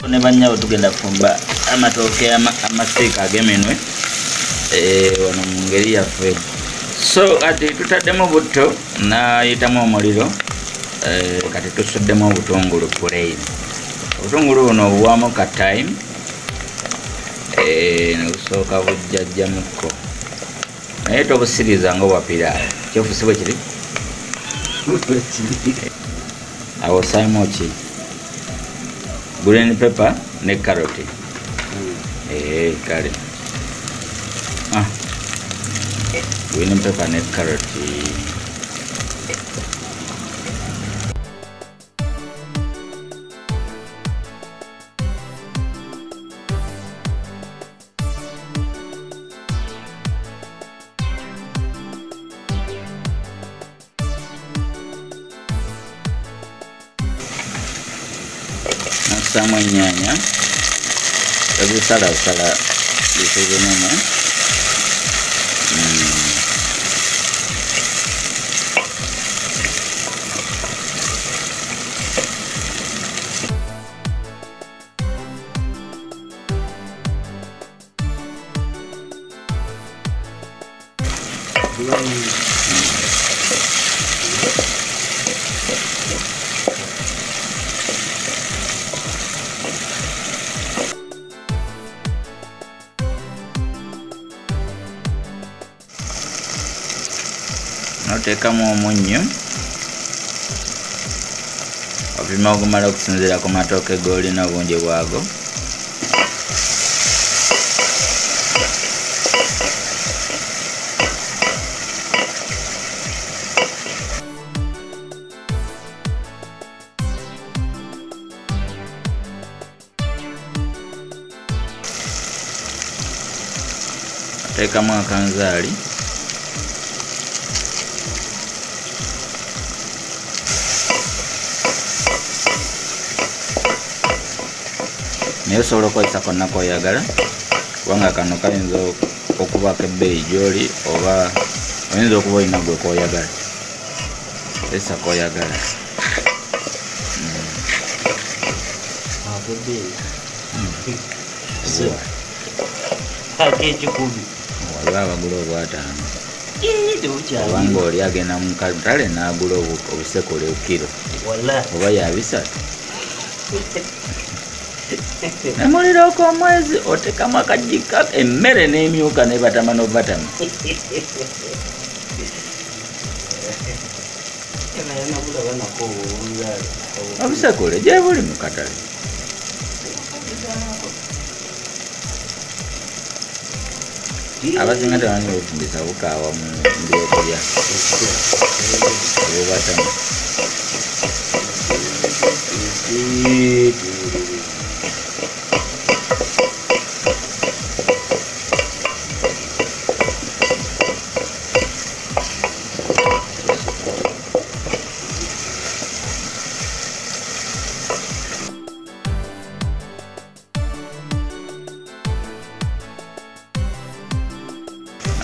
ne bannyabo tugenda fumba amatooke amasiika ag'eminwe wano mu ngeri yaffe. So kati tutaddemu butto nayitamu omuliro kati tusuddemu obutungulu plain. Obutungulu buno obuwaamu ka time nebusooka bujjajjamukko naye tobusiriza nga obwapiraali kyofusi bwe kiri awo osaamu ki green pepper ne carrot kale green pepper ne carrot nasaamu ennyaanya ebisalasala bituzinemu noteekamu omunnyo opima ogumala okusinziira ku matooke g'olina obungi bwago. Oteekamu akanzaali naye osobola okukozesa konna koyagala kubanga kano kayinza okubako ebbeeyi gy'oli oba oyinza okuba olina gwe koyagala esa koyagala waliwo abagula obwataano obanga oli agenda mu katale n'agula obusekole kilo oba yabisatu nemuliro gw'omwezi otekamu akajika emmere n'emyuka ne batama n'obatama obusekole gye buli mu katale. Abasinga tebamanyi bufundisa bukaawa mu byokulya obubatama.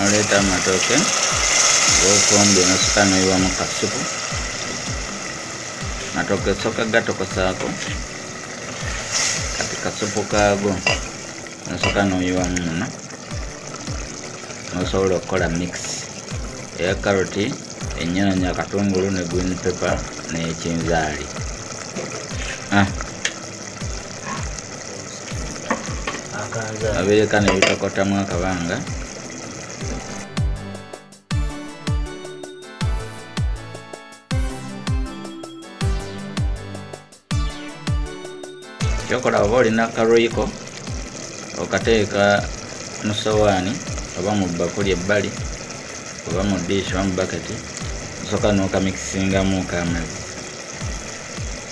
Noleta amatooke gofumbye nosuka noyiwamu kasupu. Matooke soka gatokosaako kati kasupu kaago nosuka noyiwamu muno nosobola okukola mix eya karoti, ennyaanya, akatungulu ne green pepper n'ekinzaali. Abireka ne bitokotamu akabanga kyokola oba olina akaroyiko okateeka mu sowaani oba mu bakuli ebbali oba mu dish oba mu baketi osooka n'okamikisingamu k'amazzi.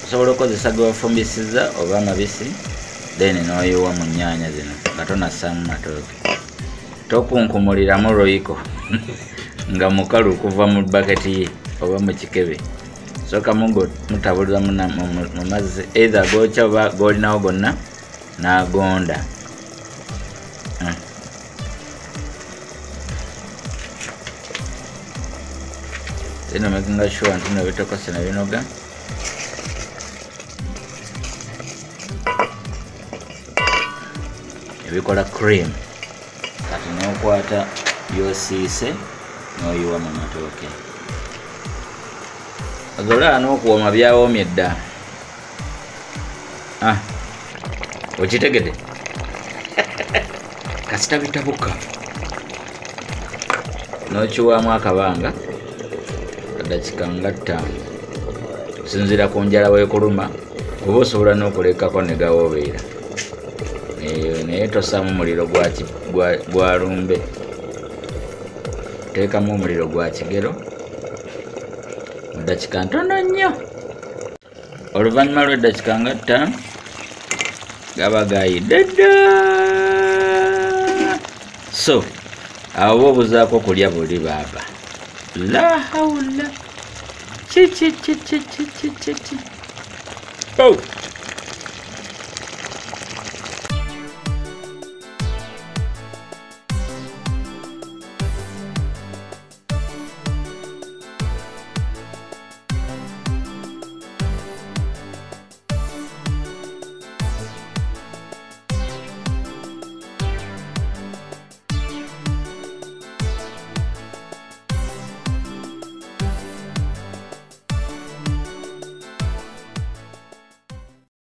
Osobola okukozesa ge wafumbisiza oba amabisi then n'oyiwa mu nnyaanya zino nga tonassaamu matooke. Tokunkumuliramu royiko nga mukalu okuva mu baketi ye oba mu kikebe. Soka mutabuliza mu mazzi either gokya oba golinawo gonna n'agonda. Then making sure nti nebitokose ne binoga. ebikola cream. Kati n'okwata byosiise n'oyiwa mu matooke. Agola n'okuwooma byawoomye dda. Okitegedde? Kasita bitabuka n'okiwaamu akabanga dakika nga 5 okusinziira ku njala weekuluma, oba osobola n'okulekako ne gawoobeera. Naye tosaamu muliro gwa lumbe, teekamu omuliro gwa kigero mu dakika ntono nnyo. Oluvannyuma lw'eddakika nga 5 gaba gayidde dda. So awo obuzaako kulya buli baaba. La hawla chi. Oh.